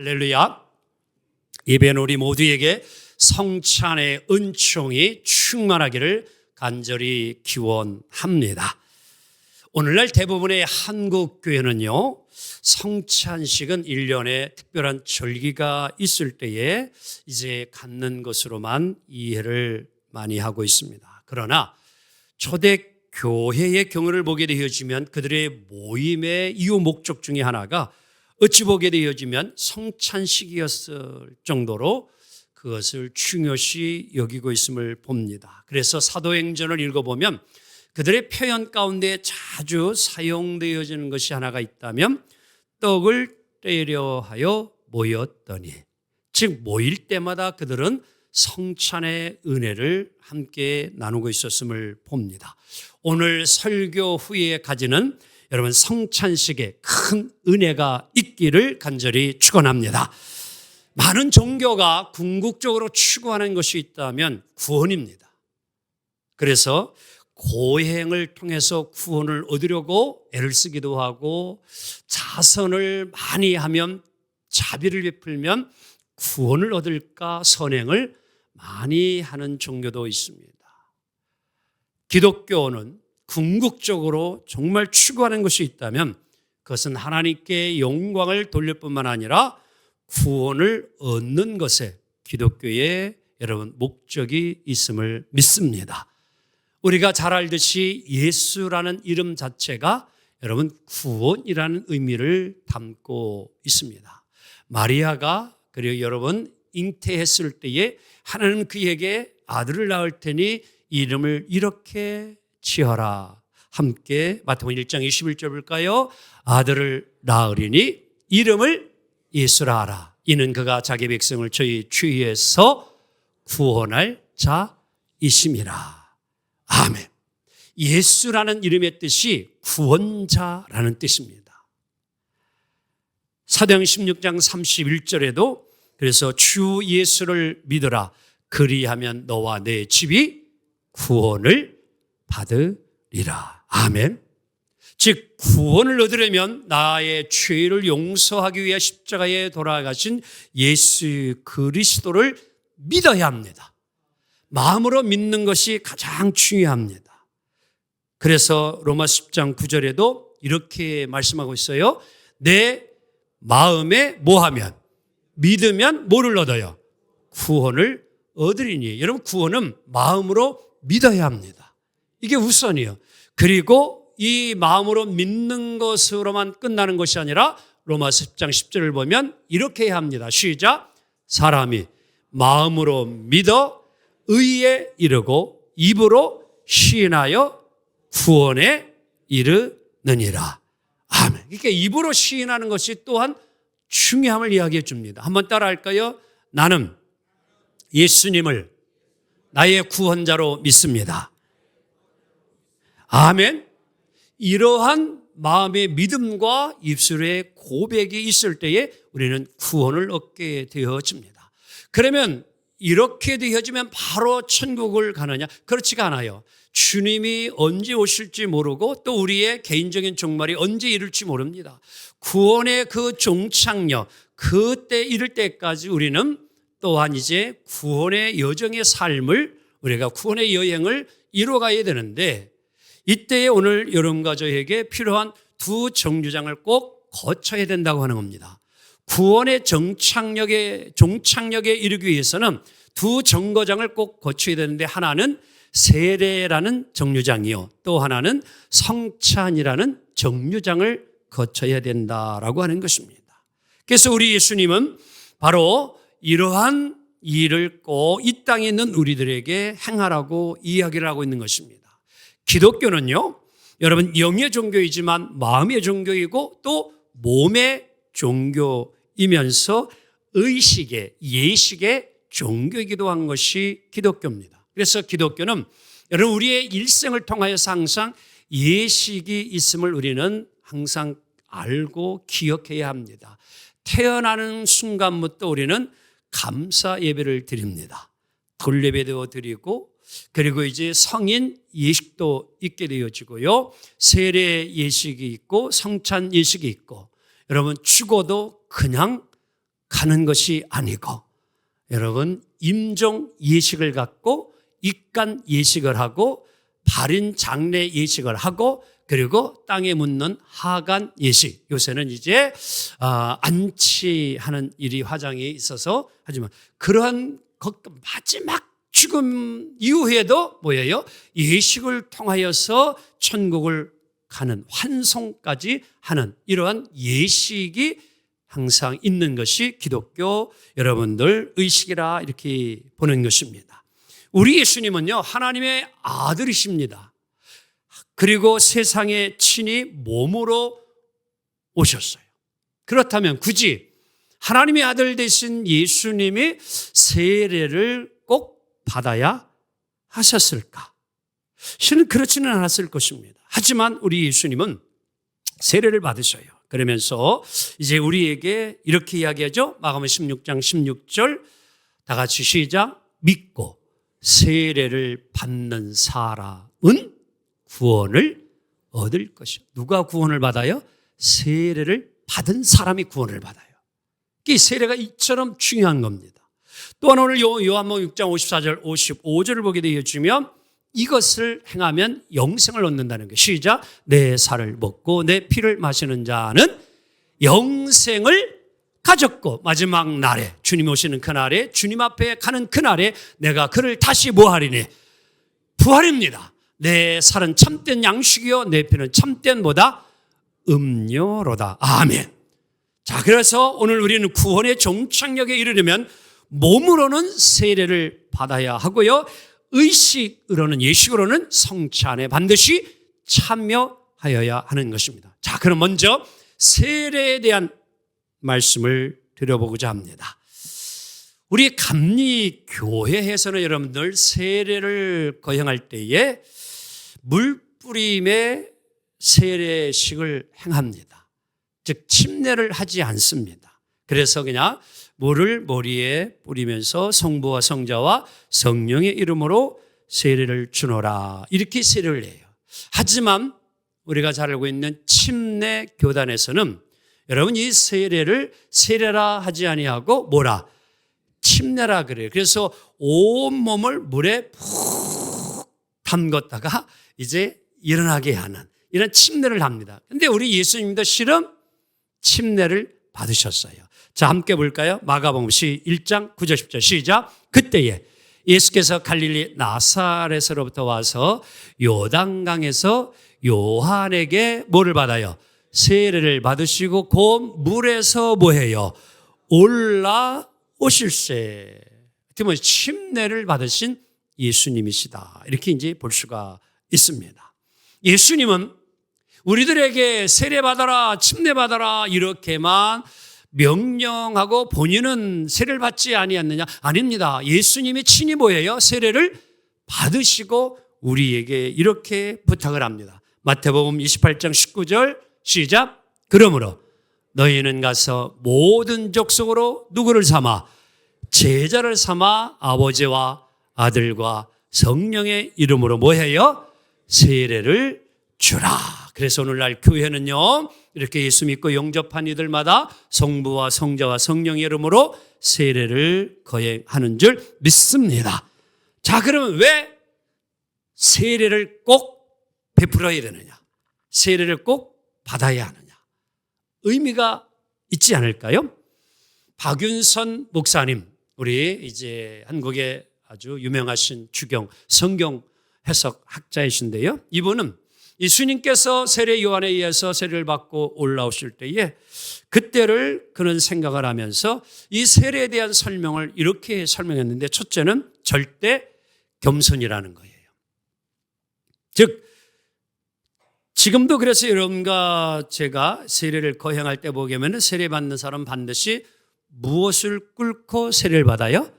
할렐루야. 예배는 우리 모두에게 성찬의 은총이 충만하기를 간절히 기원합니다. 오늘날 대부분의 한국 교회는요, 성찬식은 1년에 특별한 절기가 있을 때에 이제 갖는 것으로만 이해를 많이 하고 있습니다. 그러나 초대교회의 경우를 보게 되어지면 그들의 모임의 이유 목적 중에 하나가 어찌 보게 되어지면 성찬식이었을 정도로 그것을 중요시 여기고 있음을 봅니다. 그래서 사도행전을 읽어보면 그들의 표현 가운데 자주 사용되어지는 것이 하나가 있다면 떡을 떼려 하여 모였더니, 즉 모일 때마다 그들은 성찬의 은혜를 함께 나누고 있었음을 봅니다. 오늘 설교 후에 가지는 여러분 성찬식에 큰 은혜가 있기를 간절히 축원합니다. 많은 종교가 궁극적으로 추구하는 것이 있다면 구원입니다. 그래서 고행을 통해서 구원을 얻으려고 애를 쓰기도 하고, 자선을 많이 하면, 자비를 베풀면 구원을 얻을까 선행을 많이 하는 종교도 있습니다. 기독교는 궁극적으로 정말 추구하는 것이 있다면 그것은 하나님께 영광을 돌릴 뿐만 아니라 구원을 얻는 것에 기독교의 여러분 목적이 있음을 믿습니다. 우리가 잘 알듯이 예수라는 이름 자체가 여러분 구원이라는 의미를 담고 있습니다. 마리아가 그리고 여러분 잉태했을 때에 하나님은 그에게 아들을 낳을 테니 이름을 이렇게 지어라. 함께 마태복음 1장 21절 볼까요? 아들을 낳으리니 이름을 예수라 하라. 이는 그가 자기 백성을 저희 죄에서 구원할 자이심이라. 아멘. 예수라는 이름의 뜻이 구원자라는 뜻입니다. 사도행 16장 31절에도 그래서 주 예수를 믿으라. 그리하면 너와 내 집이 구원을 받으리라. 아멘. 즉 구원을 얻으려면 나의 죄를 용서하기 위해 십자가에 돌아가신 예수 그리스도를 믿어야 합니다. 마음으로 믿는 것이 가장 중요합니다. 그래서 로마 10장 9절에도 이렇게 말씀하고 있어요. 내 마음에 뭐하면? 믿으면 뭐를 얻어요? 구원을 얻으리니. 여러분 구원은 마음으로 믿어야 합니다. 이게 우선이에요. 그리고 이 마음으로 믿는 것으로만 끝나는 것이 아니라 로마 10장 10절을 보면 이렇게 해야 합니다. 시작. 사람이 마음으로 믿어 의에 이르고 입으로 시인하여 구원에 이르느니라. 아멘. 그러니까 입으로 시인하는 것이 또한 중요함을 이야기해 줍니다. 한번 따라 할까요? 나는 예수님을 나의 구원자로 믿습니다. 아멘. 이러한 마음의 믿음과 입술의 고백이 있을 때에 우리는 구원을 얻게 되어집니다. 그러면 이렇게 되어지면 바로 천국을 가느냐? 그렇지가 않아요. 주님이 언제 오실지 모르고 또 우리의 개인적인 종말이 언제 이룰지 모릅니다. 구원의 그 종착역, 그때 이를 때까지 우리는 또한 이제 구원의 여정의 삶을, 우리가 구원의 여행을 이루어가야 되는데, 이때에 오늘 여러분과 저에게 필요한 두 정류장을 꼭 거쳐야 된다고 하는 겁니다. 구원의 종착역에 이르기 위해서는 두 정거장을 꼭 거쳐야 되는데, 하나는 세례라는 정류장이요, 또 하나는 성찬이라는 정류장을 거쳐야 된다라고 하는 것입니다. 그래서 우리 예수님은 바로 이러한 일을 꼭 이 땅에 있는 우리들에게 행하라고 이야기를 하고 있는 것입니다. 기독교는요, 여러분 영의 종교이지만 마음의 종교이고 또 몸의 종교이면서 의식의, 예식의 종교이기도 한 것이 기독교입니다. 그래서 기독교는 여러분 우리의 일생을 통하여서 항상 예식이 있음을 우리는 항상 알고 기억해야 합니다. 태어나는 순간부터 우리는 감사 예배를 드립니다. 돌예배도 드리고, 그리고 이제 성인 예식도 있게 되어지고요. 세례 예식이 있고 성찬 예식이 있고, 여러분 죽어도 그냥 가는 것이 아니고 여러분 임종 예식을 갖고 입간 예식을 하고 발인 장례 예식을 하고 그리고 땅에 묻는 하간 예식. 요새는 이제 안치하는 일이 화장에 있어서 하지만 그러한 마지막 죽음 이후에도 뭐예요? 예식을 통하여서 천국을 가는 환송까지 하는 이러한 예식이 항상 있는 것이 기독교 여러분들 의식이라 이렇게 보는 것입니다. 우리 예수님은요, 하나님의 아들이십니다. 그리고 세상에 친히 몸으로 오셨어요. 그렇다면 굳이 하나님의 아들 되신 예수님이 세례를 꼭 받아야 하셨을까? 실은 그렇지는 않았을 것입니다. 하지만 우리 예수님은 세례를 받으셔요. 그러면서 이제 우리에게 이렇게 이야기하죠. 마가복음 16장 16절 다 같이 시작. 믿고 세례를 받는 사람은 구원을 얻을 것이요. 누가 구원을 받아요? 세례를 받은 사람이 구원을 받아요. 이 세례가 이처럼 중요한 겁니다. 또한 오늘 요한복음 6장 54절 55절을 보게 되어주면 이것을 행하면 영생을 얻는다는 게 시작. 내 살을 먹고 내 피를 마시는 자는 영생을 가졌고 마지막 날에 주님 오시는 그날에 주님 앞에 가는 그날에 내가 그를 다시 뭐하리니 부활입니다. 내 살은 참된 양식이요 내 피는 참된 뭐다? 음료로다. 아멘. 자, 그래서 오늘 우리는 구원의 종착역에 이르려면 몸으로는 세례를 받아야 하고요. 의식으로는 예식으로는 성찬 안에 반드시 참여하여야 하는 것입니다. 자, 그럼 먼저 세례에 대한 말씀을 드려보고자 합니다. 우리 감리교회에서는 여러분들 세례를 거행할 때에 물뿌림의 세례식을 행합니다. 즉 침례를 하지 않습니다. 그래서 그냥 물을 머리에 뿌리면서 성부와 성자와 성령의 이름으로 세례를 주노라 이렇게 세례를 해요. 하지만 우리가 잘 알고 있는 침례 교단에서는 여러분 이 세례를 세례라 하지 아니하고 뭐라? 침례라 그래요. 그래서 온몸을 물에 푹 담궜다가 이제 일어나게 하는 이런 침례를 합니다. 그런데 우리 예수님도 실은 침례를 받으셨어요. 자, 함께 볼까요? 마가복음 1장 9절 10절 시작. 그때에 예수께서 갈릴리 나사렛으로부터 와서 요단강에서 요한에게 뭐를 받아요? 세례를 받으시고 곧 물에서 뭐해요? 올라오실세. 그러면 침례를 받으신 예수님이시다. 이렇게 이제 볼 수가 있습니다. 예수님은 우리들에게 세례 받아라, 침례 받아라 이렇게만 명령하고 본인은 세례를 받지 아니었느냐? 아닙니다. 예수님이 친히 뭐예요? 세례를 받으시고 우리에게 이렇게 부탁을 합니다. 마태복음 28장 19절 시작. 그러므로 너희는 가서 모든 족속으로 누구를 삼아? 제자를 삼아 아버지와 아들과 성령의 이름으로 뭐해요? 세례를 주라. 그래서 오늘날 교회는요 이렇게 예수 믿고 영접한 이들마다 성부와 성자와 성령의 이름으로 세례를 거행하는 줄 믿습니다. 자, 그러면 왜 세례를 꼭 베풀어야 되느냐? 세례를 꼭 받아야 하느냐? 의미가 있지 않을까요? 박윤선 목사님, 우리 이제 한국의 아주 유명하신 주경 성경 해석 학자이신데요. 이분은 예수님께서 세례 요한에 의해서 세례를 받고 올라오실 때에 그때를 그는 생각을 하면서 이 세례에 대한 설명을 이렇게 설명했는데 첫째는 절대 겸손이라는 거예요. 즉 지금도 그래서 여러분과 제가 세례를 거행할 때 보게 되면 세례 받는 사람은 반드시 무엇을 꿇고 세례를 받아요?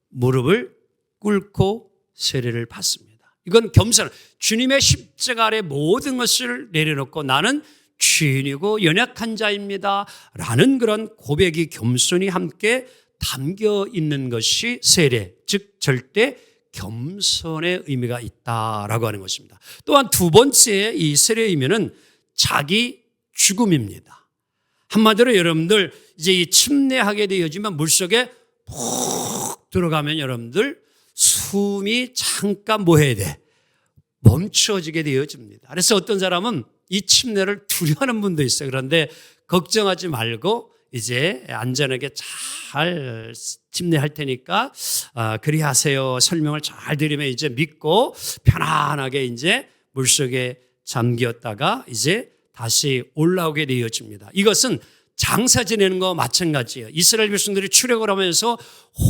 무릎을 꿇고 세례를 받습니다. 이건 겸손, 주님의 십자가 아래 모든 것을 내려놓고 나는 죄인이고 연약한 자입니다 라는 그런 고백이 겸손이 함께 담겨 있는 것이 세례, 즉 절대 겸손의 의미가 있다라고 하는 것입니다. 또한 두 번째 이 세례의 의미는 자기 죽음입니다. 한마디로 여러분들 이제 이 침례하게 되어지면 물속에 푹 들어가면 여러분들 숨이 잠깐 뭐 해야 돼? 멈춰지게 되어집니다. 그래서 어떤 사람은 이 침례를 두려워하는 분도 있어요. 그런데 걱정하지 말고 이제 안전하게 잘 침례할 테니까 그리 하세요. 설명을 잘 드리면 이제 믿고 편안하게 이제 물속에 잠겼다가 이제 다시 올라오게 되어집니다. 이것은 장사 지내는 거와 마찬가지예요. 이스라엘 백성들이 출애굽을 하면서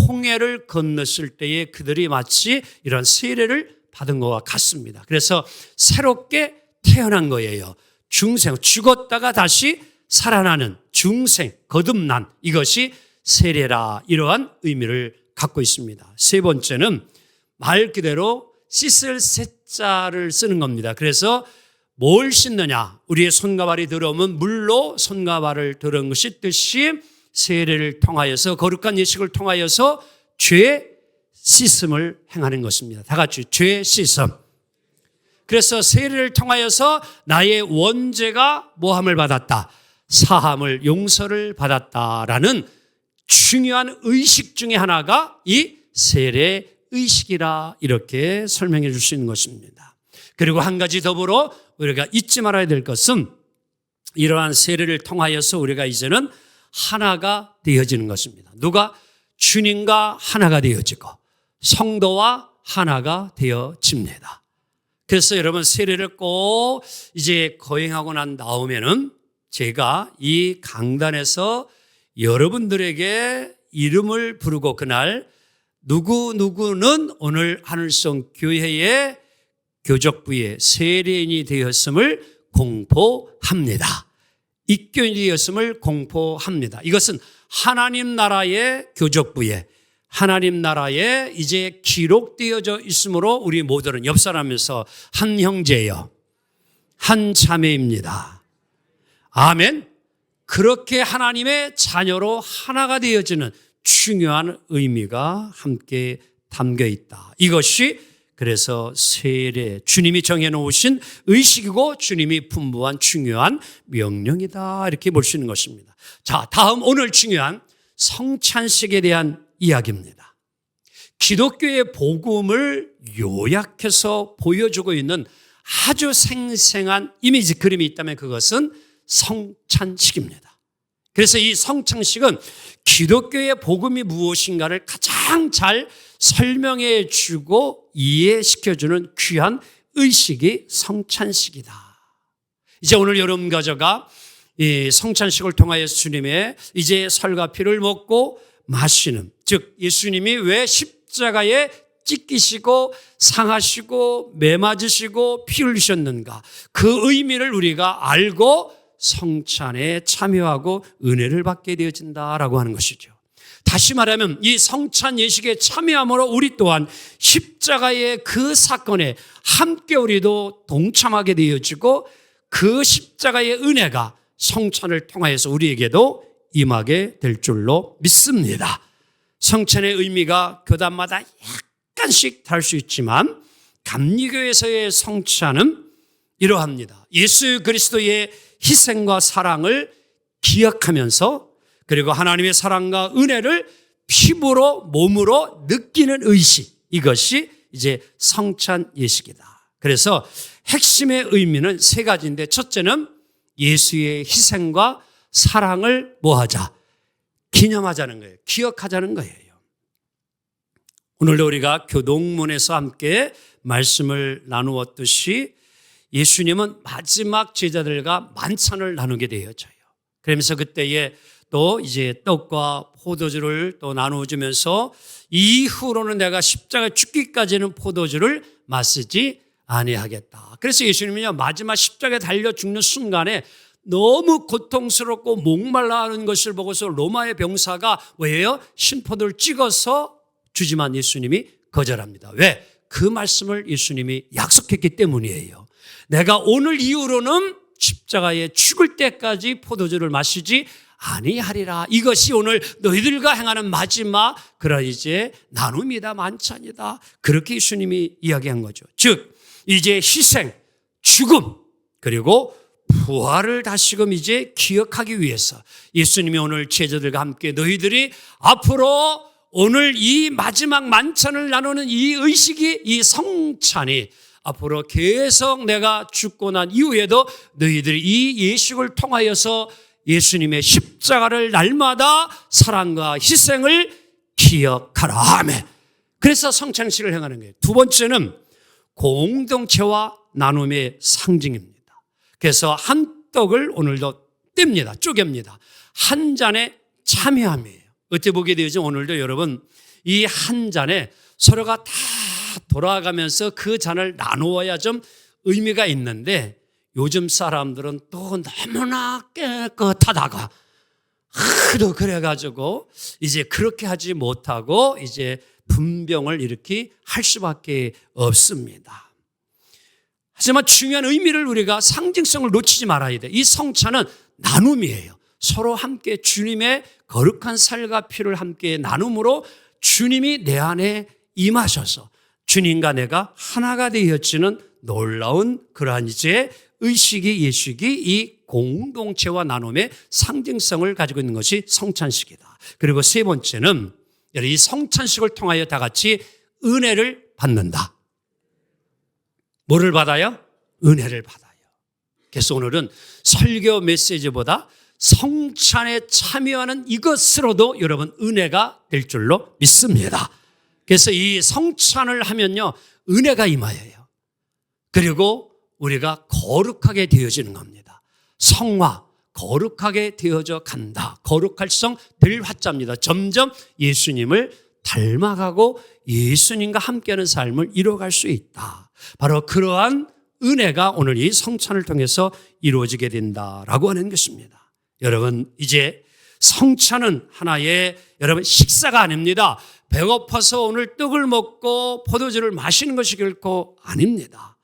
홍해를 건넜을 때에 그들이 마치 이런 세례를 받은 것과 같습니다. 그래서 새롭게 태어난 거예요. 중생, 죽었다가 다시 살아나는 중생, 거듭난 이것이 세례라, 이러한 의미를 갖고 있습니다. 세 번째는 말 그대로 씻을 세자를 쓰는 겁니다. 그래서 뭘 씻느냐? 우리의 손과 발이 더러우면 물로 손과 발을 더러운 것 씻듯이 세례를 통하여서, 거룩한 예식을 통하여서 죄 씻음을 행하는 것입니다. 다 같이 죄 씻음. 그래서 세례를 통하여서 나의 원죄가 모함을 받았다, 사함을, 용서를 받았다라는 중요한 의식 중에 하나가 이 세례 의식이라, 이렇게 설명해 줄 수 있는 것입니다. 그리고 한 가지 더불어 우리가 잊지 말아야 될 것은 이러한 세례를 통하여서 우리가 이제는 하나가 되어지는 것입니다. 누가? 주님과 하나가 되어지고 성도와 하나가 되어집니다. 그래서 여러분 세례를 꼭 이제 거행하고 난 다음에는 제가 이 강단에서 여러분들에게 이름을 부르고 그날 누구누구는 오늘 하늘성 교회의 교적부의 세례인이 되었음을 공포합니다. 입교인이 되었음을 공포합니다. 이것은 하나님 나라의 교적부에, 하나님 나라에 이제 기록되어져 있으므로 우리 모두는 옆 사람에서 한 형제요, 한 자매입니다. 아멘. 그렇게 하나님의 자녀로 하나가 되어지는 중요한 의미가 함께 담겨 있다. 이것이 그래서 세례, 주님이 정해놓으신 의식이고 주님이 분부한 중요한 명령이다, 이렇게 볼 수 있는 것입니다. 자, 다음 오늘 중요한 성찬식에 대한 이야기입니다. 기독교의 복음을 요약해서 보여주고 있는 아주 생생한 이미지, 그림이 있다면 그것은 성찬식입니다. 그래서 이 성찬식은 기독교의 복음이 무엇인가를 가장 잘 설명해 주고 이해시켜주는 귀한 의식이 성찬식이다. 이제 오늘 여러분 가져가 이 성찬식을 통하여서 주님의 이제 살과 피를 먹고 마시는, 즉 예수님이 왜 십자가에 찢기시고 상하시고 매 맞으시고 피 흘리셨는가, 그 의미를 우리가 알고 성찬에 참여하고 은혜를 받게 되어진다라고 하는 것이죠. 다시 말하면 이 성찬 예식에 참여함으로 우리 또한 십자가의 그 사건에 함께 우리도 동참하게 되어지고 그 십자가의 은혜가 성찬을 통하여서 우리에게도 임하게 될 줄로 믿습니다. 성찬의 의미가 교단마다 약간씩 다를 수 있지만 감리교에서의 성찬은 이러합니다. 예수 그리스도의 희생과 사랑을 기억하면서 그리고 하나님의 사랑과 은혜를 피부로 몸으로 느끼는 의식, 이것이 이제 성찬 예식이다. 그래서 핵심의 의미는 세 가지인데, 첫째는 예수의 희생과 사랑을 뭐하자? 기념하자는 거예요. 기억하자는 거예요. 오늘도 우리가 교동문에서 함께 말씀을 나누었듯이 예수님은 마지막 제자들과 만찬을 나누게 되어져요. 그러면서 그때에 또 이제 떡과 포도주를 또 나누어주면서 이후로는 내가 십자가에 죽기까지는 포도주를 마시지 아니하겠다. 그래서 예수님은요, 마지막 십자가에 달려 죽는 순간에 너무 고통스럽고 목말라하는 것을 보고서 로마의 병사가 왜요? 신포도를 찍어서 주지만 예수님이 거절합니다. 왜? 그 말씀을 예수님이 약속했기 때문이에요. 내가 오늘 이후로는 십자가에 죽을 때까지 포도주를 마시지 아니하리라. 이것이 오늘 너희들과 행하는 마지막 그런 이제 나눔이다, 만찬이다. 그렇게 예수님이 이야기한 거죠. 즉 이제 희생, 죽음, 그리고 부활을 다시금 이제 기억하기 위해서 예수님이 오늘 제자들과 함께 너희들이 앞으로 오늘 이 마지막 만찬을 나누는 이 의식이, 이 성찬이 앞으로 계속 내가 죽고 난 이후에도 너희들이 이 예식을 통하여서 예수님의 십자가를 날마다 사랑과 희생을 기억하라. 아멘. 그래서 성찬식을 행하는 거예요. 두 번째는 공동체와 나눔의 상징입니다. 그래서 한 떡을 오늘도 뗍니다. 쪼갭니다. 한 잔에 참여함이에요. 어떻게 보게 되죠? 오늘도 여러분 이 한 잔에 서로가 다 돌아가면서 그 잔을 나누어야 좀 의미가 있는데 요즘 사람들은 또 너무나 깨끗하다가 하도 그래가지고 이제 그렇게 하지 못하고 이제 분병을 이렇게 할 수밖에 없습니다. 하지만 중요한 의미를 우리가 상징성을 놓치지 말아야 돼. 이 성찬은 나눔이에요. 서로 함께 주님의 거룩한 살과 피를 함께 나눔으로 주님이 내 안에 임하셔서 주님과 내가 하나가 되어지는 놀라운 그러한 이제 의식이, 예식이 이 공동체와 나눔의 상징성을 가지고 있는 것이 성찬식이다. 그리고 세 번째는 이 성찬식을 통하여 다 같이 은혜를 받는다. 뭐를 받아요? 은혜를 받아요. 그래서 오늘은 설교 메시지보다 성찬에 참여하는 이것으로도 여러분 은혜가 될 줄로 믿습니다. 그래서 이 성찬을 하면요 은혜가 임하여요. 그리고 우리가 거룩하게 되어지는 겁니다. 성화, 거룩하게 되어져 간다. 거룩할성 될 화자입니다. 점점 예수님을 닮아가고 예수님과 함께하는 삶을 이루어갈 수 있다. 바로 그러한 은혜가 오늘 이 성찬을 통해서 이루어지게 된다라고 하는 것입니다. 여러분 이제 성찬은 하나의 여러분 식사가 아닙니다. 배고파서 오늘 떡을 먹고 포도주를 마시는 것이 결코 아닙니다.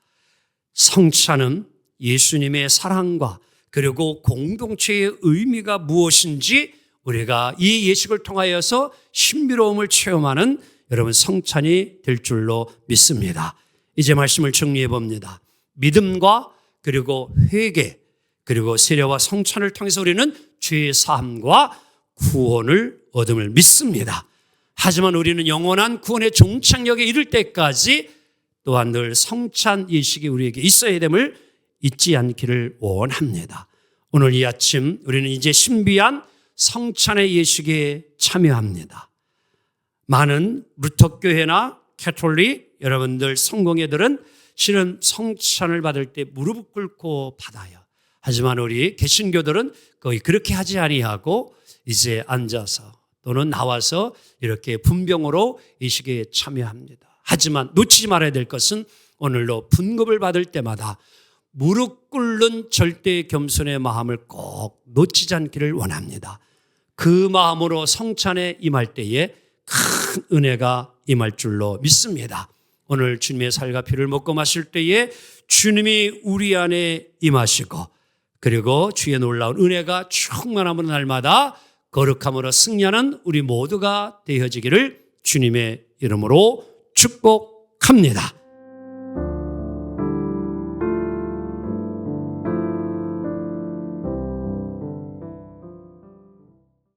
성찬은 예수님의 사랑과 그리고 공동체의 의미가 무엇인지 우리가 이 예식을 통하여서 신비로움을 체험하는 여러분 성찬이 될 줄로 믿습니다. 이제 말씀을 정리해 봅니다. 믿음과 그리고 회개 그리고 세례와 성찬을 통해서 우리는 죄의 사함과 구원을 얻음을 믿습니다. 하지만 우리는 영원한 구원의 종착역에 이를 때까지 또한 늘 성찬 예식이 우리에게 있어야 됨을 잊지 않기를 원합니다. 오늘 이 아침 우리는 이제 신비한 성찬의 예식에 참여합니다. 많은 루터교회나 캐톨릭 여러분들 성공회들은 실은 성찬을 받을 때 무릎 꿇고 받아요. 하지만 우리 개신교들은 거의 그렇게 하지 아니하고 이제 앉아서 또는 나와서 이렇게 분병으로 예식에 참여합니다. 하지만 놓치지 말아야 될 것은 오늘로 분급을 받을 때마다 무릎 꿇는 절대 겸손의 마음을 꼭 놓치지 않기를 원합니다. 그 마음으로 성찬에 임할 때에 큰 은혜가 임할 줄로 믿습니다. 오늘 주님의 살과 피를 먹고 마실 때에 주님이 우리 안에 임하시고 그리고 주의 놀라운 은혜가 충만함으로 날마다 거룩함으로 승리하는 우리 모두가 되어지기를 주님의 이름으로 축복합니다.